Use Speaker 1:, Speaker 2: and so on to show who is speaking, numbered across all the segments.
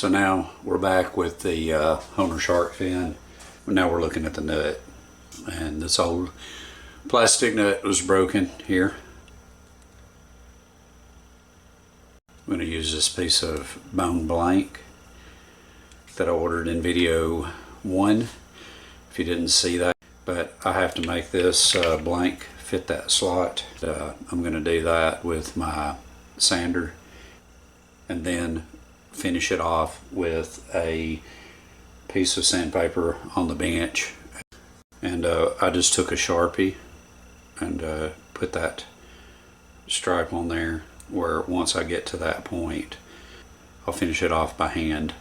Speaker 1: So now we're back with the Hohner shark fin. Now we're looking at the nut, and this old plastic nut was broken here. I'm going to use this piece of bone blank that I ordered in video 1, if you didn't see that. But I have to make this blank fit that slot. I'm going to do that with my sander and then finish it off with a piece of sandpaper on the bench. And I just took a Sharpie and put that stripe on there, where once I get to that point I'll finish it off by hand.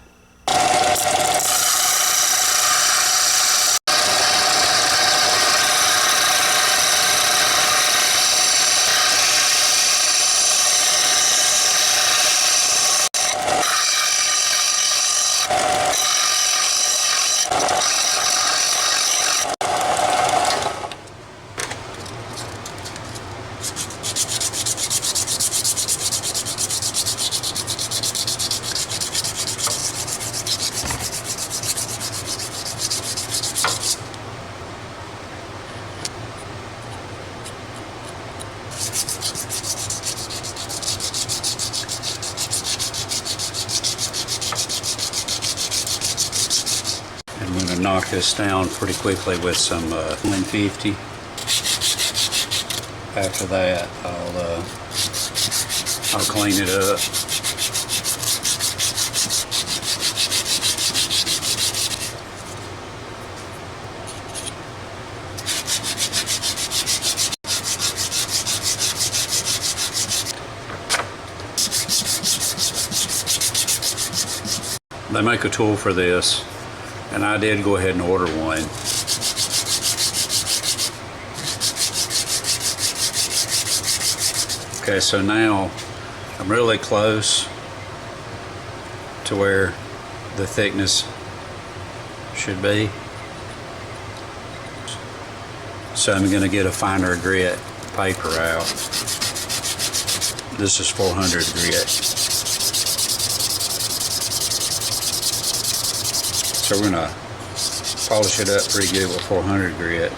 Speaker 1: I'm going to knock this down pretty quickly with some 150. After that, I'll clean it up. They make a tool for this, and I did go ahead and order one. Okay, so now I'm really close to where the thickness should be. So I'm going to get a finer grit paper out. This is 400 grit. So we're going to polish it up pretty good with 400 grit.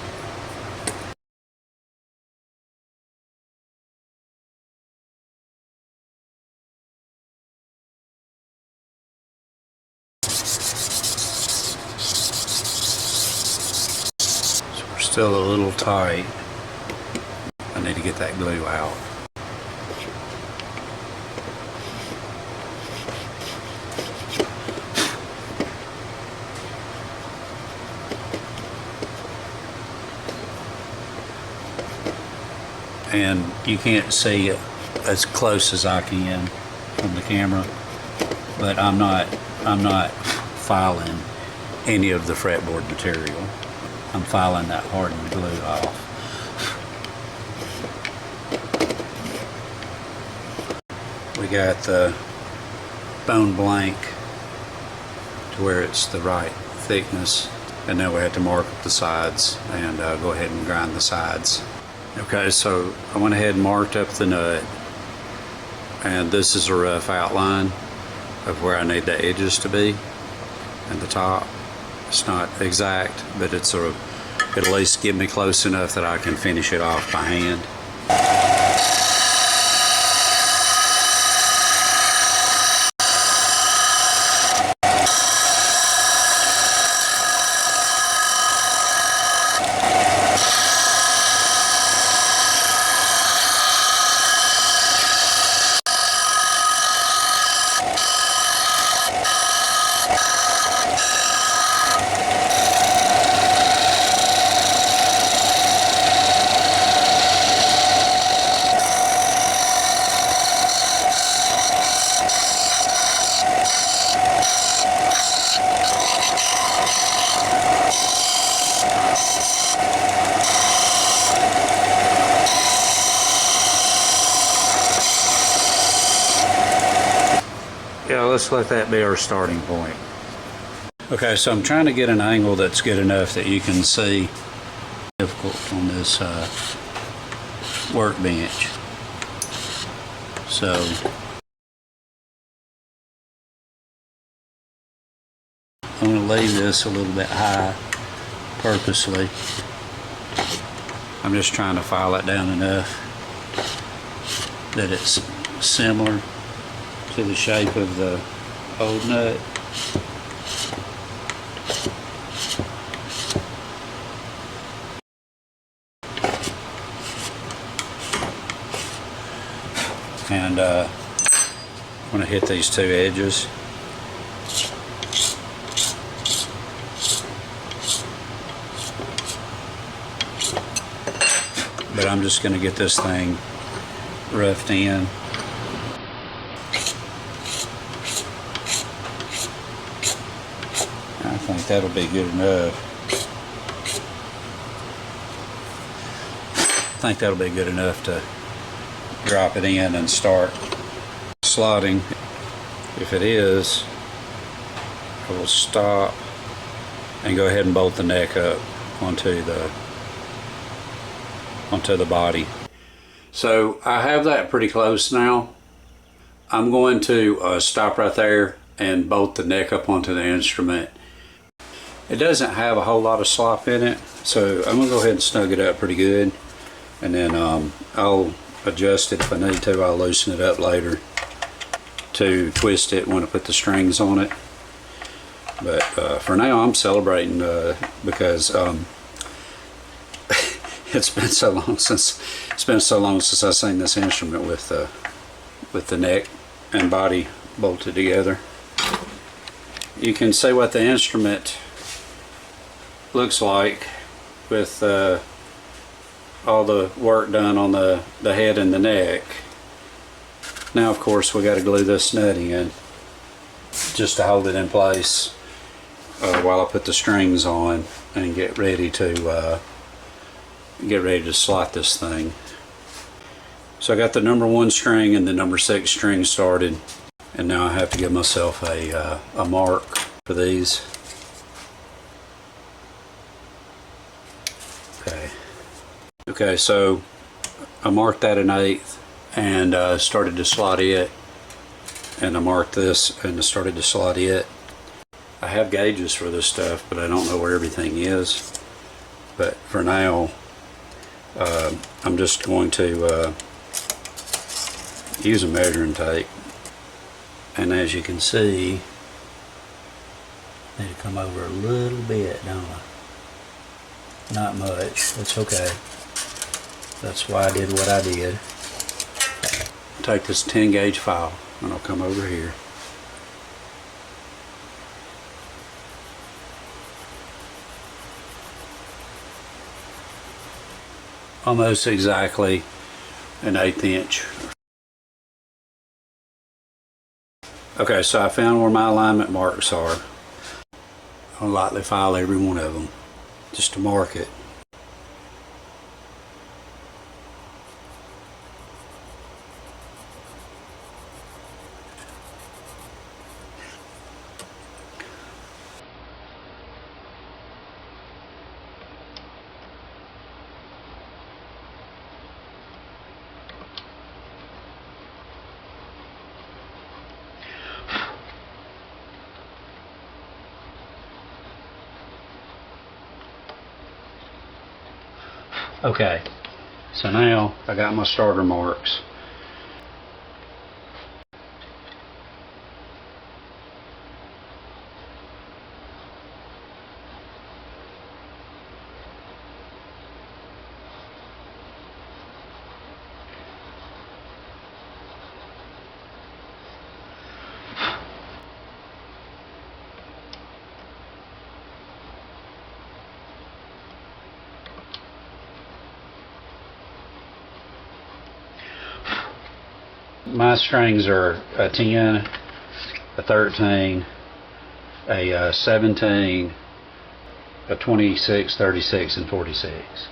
Speaker 1: So we're still a little tight. I need to get that glue out. And you can't see it as close as I can from the camera, but I'm not filing any of the fretboard material. I'm filing that hardened glue off. We got the bone blank to where it's the right thickness, and now we have to mark up the sides and go ahead and grind the sides. Okay, so I went ahead and marked up the nut, and this is a rough outline of where I need the edges to be and the top. It's not exact, but it'll at least get me close enough that I can finish it off by hand. Yeah, let's let that be our starting point. Okay, so I'm trying to get an angle that's good enough that you can see. Difficult on this workbench. So I'm going to leave this a little bit high purposely. I'm just trying to file it down enough that it's similar to the shape of the old nut. And I'm going to hit these two edges. But I'm just going to get this thing roughed in. I think that'll be good enough. I think that'll be good enough to drop it in and start slotting. If it is, I will stop and go ahead and bolt the neck up onto the body. So I have that pretty close now. I'm going to stop right there and bolt the neck up onto the instrument. It doesn't have a whole lot of slop in it, so I'm going to go ahead and snug it up pretty good, and then I'll adjust it if I need to. I'll loosen it up later to twist it when I put the strings on it. But for now I'm celebrating because it's been so long since I've seen this instrument with the neck and body bolted together. You can see what the instrument looks like with all the work done on the head and the neck. Now of course we got to glue this nut in just to hold it in place while I put the strings on and get ready to slot this thing. So I got the number 1 string and the number 6 string started, and now I have to give myself a mark for these. Okay, so I marked that an 1/8 and started to slot it, and I marked this and I started to slot it. I have gauges for this stuff, but I don't know where everything is. But for now, I'm just going to use a measuring tape, and as you can see, I need to come over a little bit, don't I? Not much. That's okay. That's why I did what I did. Take this 10 gauge file and I'll come over here. Almost exactly an 1/8 inch. Okay, so I found where my alignment marks are. I'll lightly file every one of them just to mark it. Okay, so now I got my starter marks. My strings are a 10, a 13, a 17, a 26, 36, and 46.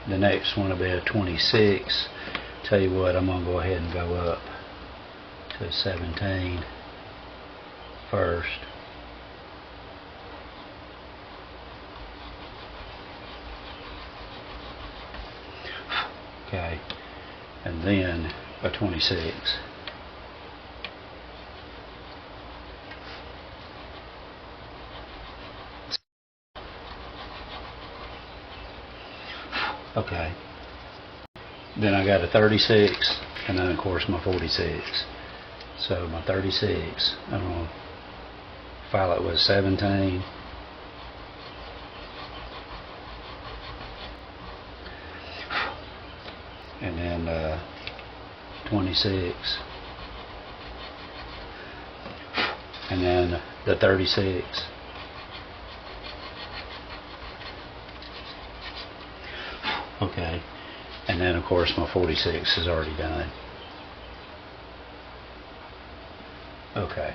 Speaker 1: The next one will be a 26. Tell you what, I'm going to go ahead and go up to 17 first. Okay, and then a 26. Okay, then I got a 36, and then of course my 46. So my 36, I'm going to file it with 17. And then 26. And then the 36. Okay. And then of course my 46 is already done. Okay.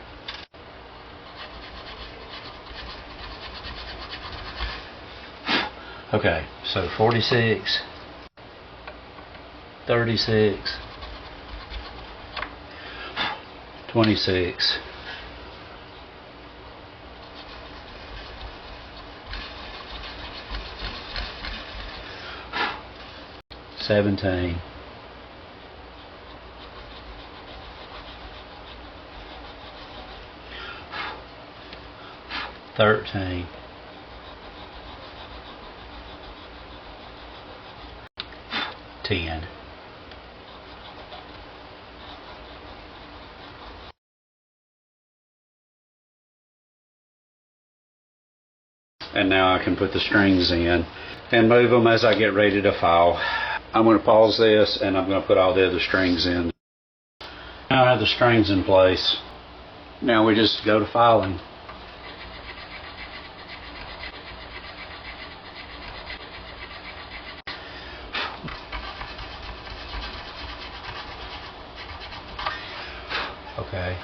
Speaker 1: Okay, so 46, 36, 26, 17, 13, 10. And now I can put the strings in and move them as I get ready to file. I'm going to pause this and I'm going to put all the other strings in. Now I have the strings in place. Now we just go to filing. Okay.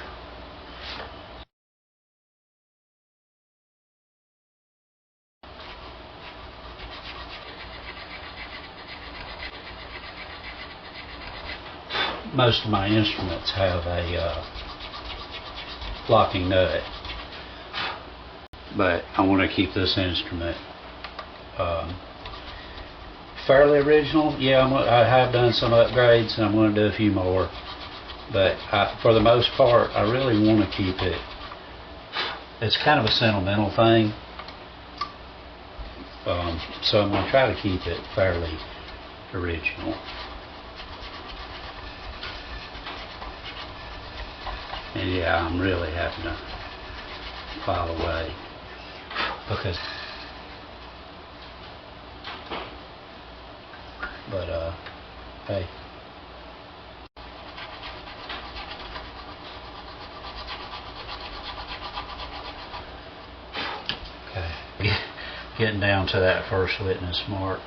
Speaker 1: Most of my instruments have a locking nut, but I want to keep this instrument fairly original. Yeah, I have done some upgrades and I'm going to do a few more, but for the most part I really want to keep it. It's kind of a sentimental thing, so I'm going to try to keep it fairly original. And yeah, I'm really having to file away because, but hey. Okay, getting down to that first witness mark.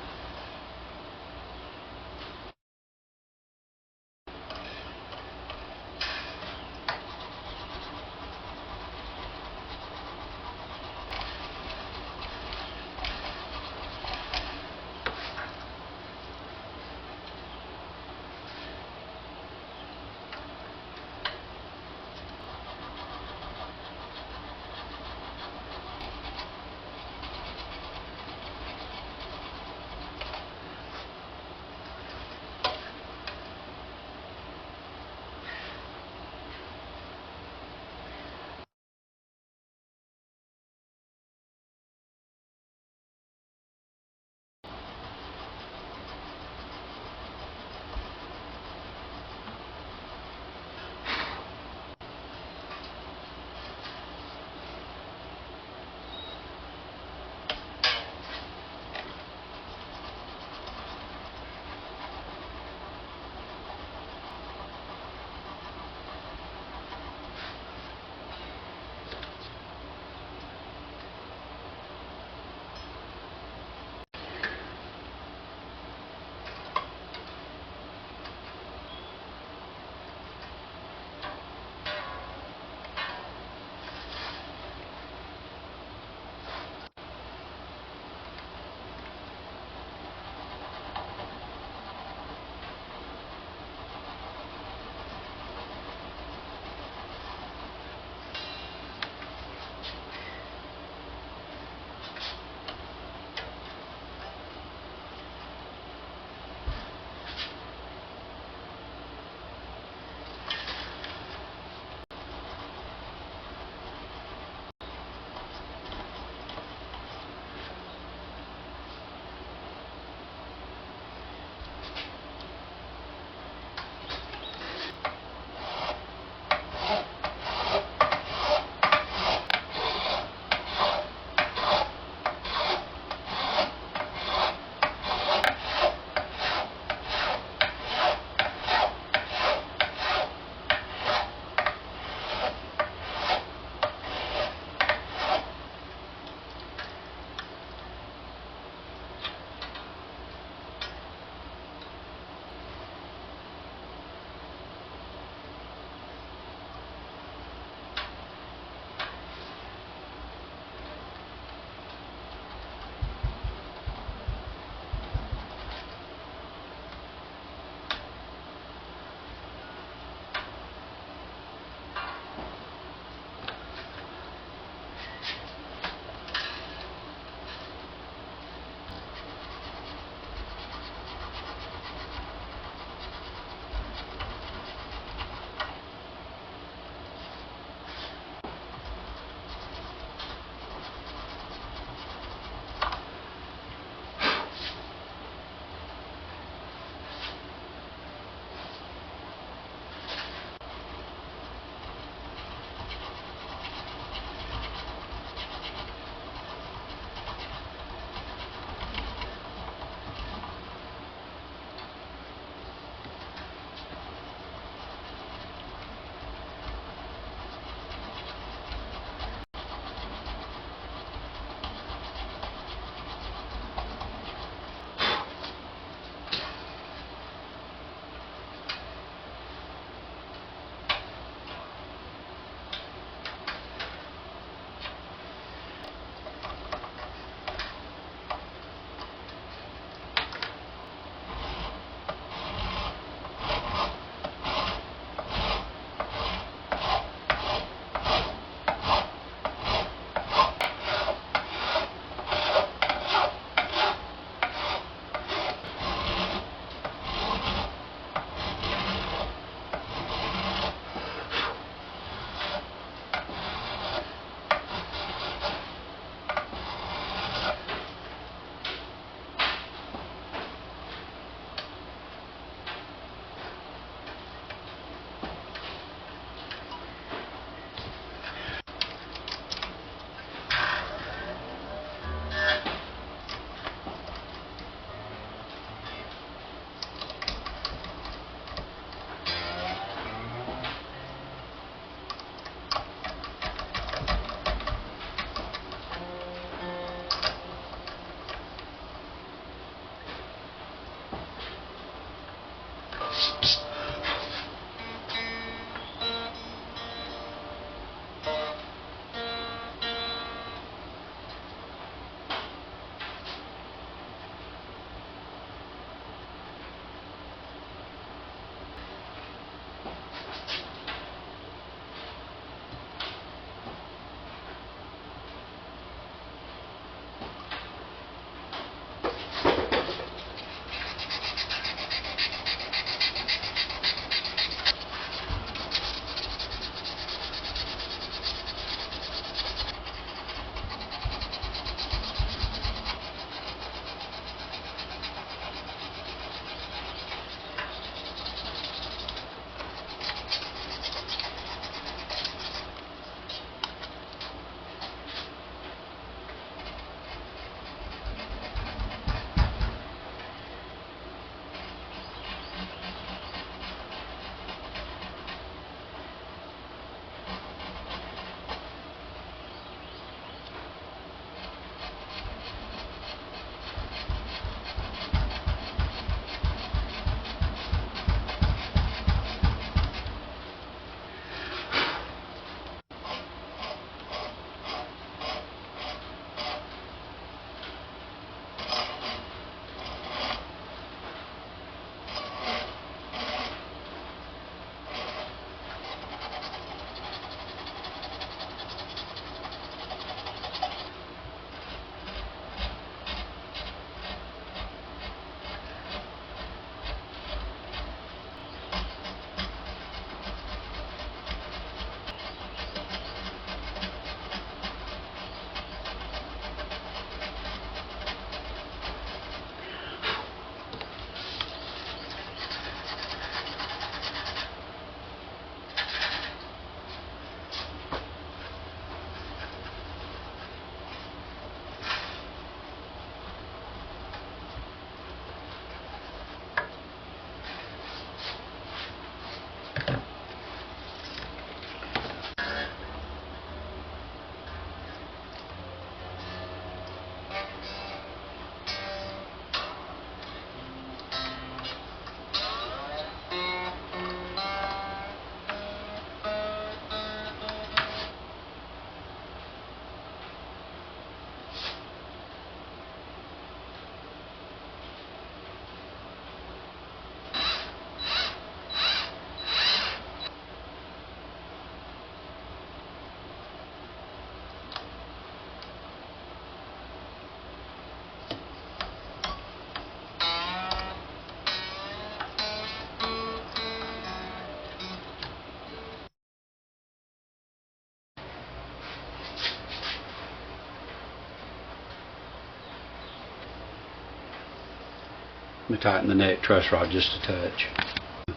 Speaker 1: Let me tighten the neck truss rod just a touch.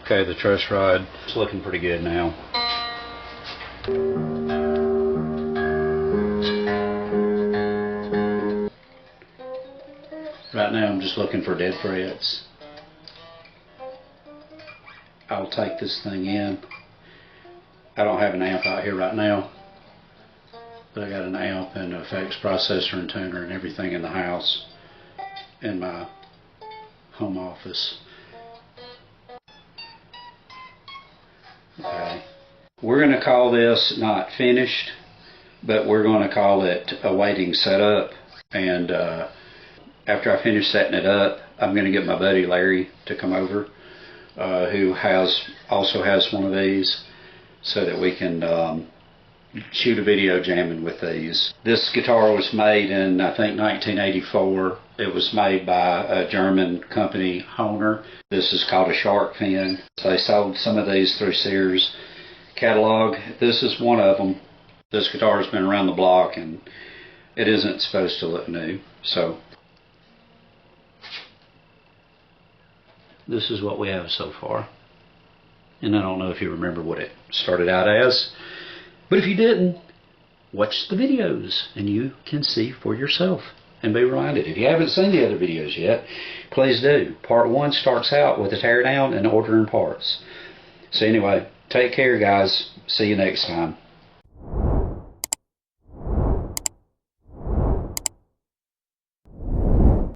Speaker 1: Okay, the truss rod is looking pretty good now. Right now I'm just looking for dead frets. I'll take this thing in. I don't have an amp out here right now, but I got an amp and an effects processor and tuner and everything in the house in my home office. Okay. We're going to call this not finished, but we're going to call it awaiting setup. And after I finish setting it up, I'm going to get my buddy Larry to come over, who also has one of these, so that we can shoot a video jamming with these. This guitar was made in, I think, 1984. It was made by a German company, Hohner. This is called a shark fin. They sold some of these through Sears catalog. This is one of them. This guitar has been around the block and it isn't supposed to look new. So this is what we have so far. And I don't know if you remember what it started out as, but if you didn't, watch the videos and you can see for yourself and be reminded. If you haven't seen the other videos yet, please do. Part 1 starts out with a teardown and ordering parts. So anyway, take care, guys. See you next time.